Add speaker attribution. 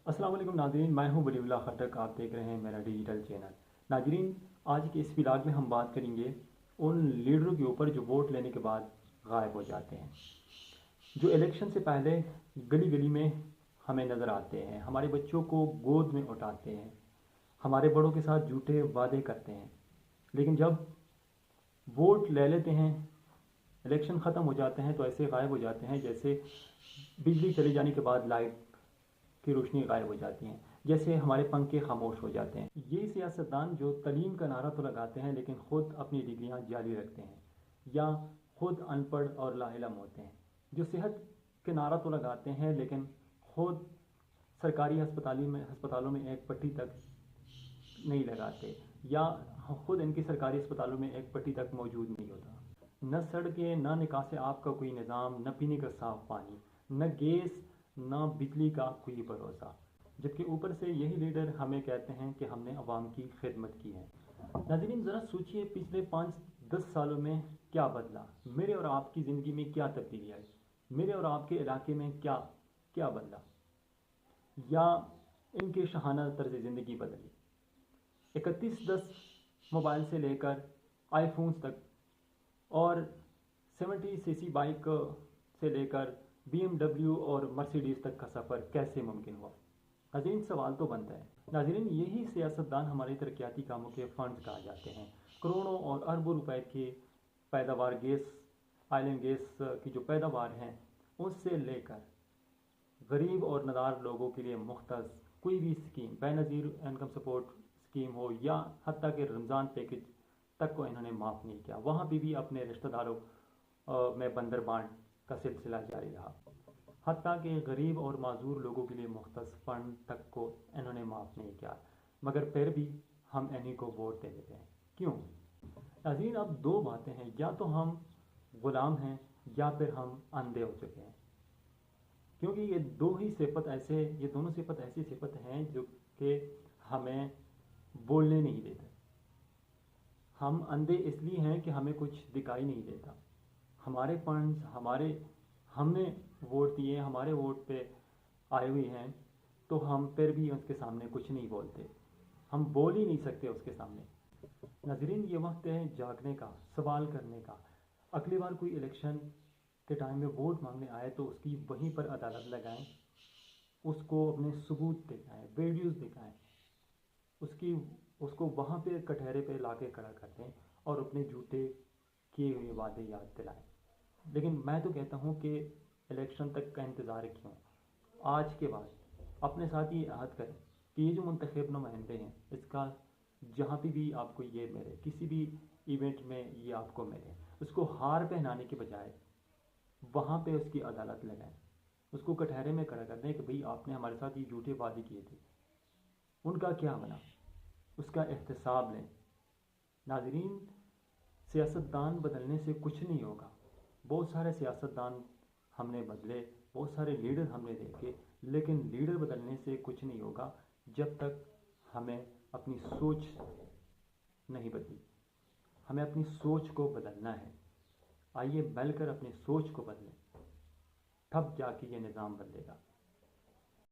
Speaker 1: अस्सलाम वालेकुम नाजरीन, मैं हूं वलीउल्लाह खटक। आप देख रहे हैं मेरा डिजिटल चैनल। नाजरीन, आज के इस व्लॉग में हम बात करेंगे उन लीडरों के ऊपर जो वोट लेने के बाद गायब हो जाते हैं, जो इलेक्शन से पहले गली गली में हमें नज़र आते हैं, हमारे बच्चों को गोद में उठाते हैं, हमारे बड़ों के साथ झूठे वादे करते हैं, लेकिन जब वोट ले लेते हैं, इलेक्शन ख़त्म हो जाते हैं तो ऐसे गायब हो जाते हैं जैसे बिजली चले जाने के बाद लाइट की रोशनी गायब हो जाती है, जैसे हमारे पंखे खामोश हो जाते हैं। ये सियासतदान जो तलीम का नारा तो लगाते हैं लेकिन ख़ुद अपनी डिग्रियां जारी रखते हैं, या ख़ुद अनपढ़ और लाइलम होते हैं, जो सेहत के नारा तो लगाते हैं लेकिन ख़ुद सरकारी हस्पतालों में एक पट्टी तक नहीं लगाते, या ख़ुद इनके सरकारी अस्पतालों में एक पट्टी तक मौजूद नहीं होता। न सड़कें, न निकासी आब का कोई निज़ाम, न पीने का साफ़ पानी, न गैस, न बिजली का कोई भरोसा, जबकि ऊपर से यही लीडर हमें कहते हैं कि हमने अवाम की खिदमत की है। नाज़रीन, ज़रा सोचिए, पिछले 5-10 सालों में क्या बदला, मेरे और आपकी ज़िंदगी में क्या तब्दीली आई, मेरे और आपके इलाके में क्या क्या बदला, या इनके शहाना तर्ज ज़िंदगी बदली। 3110 मोबाइल से लेकर आईफोन्स तक और 70 सीसी बाइक से लेकर BMW और मर्सिडीज़ तक का सफ़र कैसे मुमकिन हुआ। नाज़रीन, सवाल तो बनता है। नाज़रीन, यही सियासतदान हमारे तरक्याती कामों के फंड कहा जाते हैं। करोड़ों और अरबों रुपए की पैदावार, आयरन गैस की जो पैदावार हैं, उससे लेकर गरीब और नदार लोगों के लिए मुख्तस कोई भी scheme, Benazir income support scheme हो, या हत्ता के रमज़ान पैकेज तक को इन्होंने माफ़ नहीं किया। वहाँ भी अपने रिश्तेदारों में बंदर बांट का सिलसिला जारी रहा। हत्ता के गरीब और माजूर लोगों के लिए मुख्तस फंड तक को इन्होंने माफ़ नहीं किया, मगर फिर भी हम इन्हीं को वोट दे देते हैं। क्यों? नाज़रीन, अब दो बातें हैं, या तो हम ग़ुलाम हैं या फिर हम अंधे हो चुके हैं, क्योंकि ये दोनों सिफत ऐसी सिफत हैं जो कि हमें बोलने नहीं देते। हम अंधे इसलिए हैं कि हमें कुछ दिखाई नहीं देता। हमारे फंड्स, हमने वोट दिए, हमारे वोट पे आए हुए हैं, तो हम फिर भी उसके सामने कुछ नहीं बोलते, हम बोल ही नहीं सकते उसके सामने। नाज़रीन, ये वक्त है जागने का, सवाल करने का। अगली बार कोई इलेक्शन के टाइम में वोट मांगने आए तो उसकी वहीं पर अदालत लगाएं, उसको अपने सबूत दिखाएं, वीडियोस दिखाएं, उसको वहाँ पे कटहरे पे लाके खड़ा कर दें और अपने झूठे किए हुए वादे याद दिलाएं। लेकिन मैं तो कहता हूँ कि इलेक्शन तक का इंतज़ार क्यों, आज के बाद अपने साथ ही अहद करें कि ये जो मुंतखब नुमाइंदे हैं, इसका जहाँ पे भी आपको ये मिले, किसी भी इवेंट में ये आपको मिले, उसको हार पहनाने के बजाय वहाँ पे उसकी अदालत लगाएं, उसको कटहरे में खड़ा कर दें कि भाई आपने हमारे साथ ये झूठे वादे किए थे, उनका क्या बना, उसका एहतसाब लें। नाजरीन, सियासतदान बदलने से कुछ नहीं होगा। बहुत सारे सियासतदान हमने बदले, बहुत सारे लीडर हमने देखे, लेकिन लीडर बदलने से कुछ नहीं होगा जब तक हमें अपनी सोच नहीं बदली। हमें अपनी सोच को बदलना है। आइए मिलकर अपनी सोच को बदलें, तब जाके ये निज़ाम बदलेगा।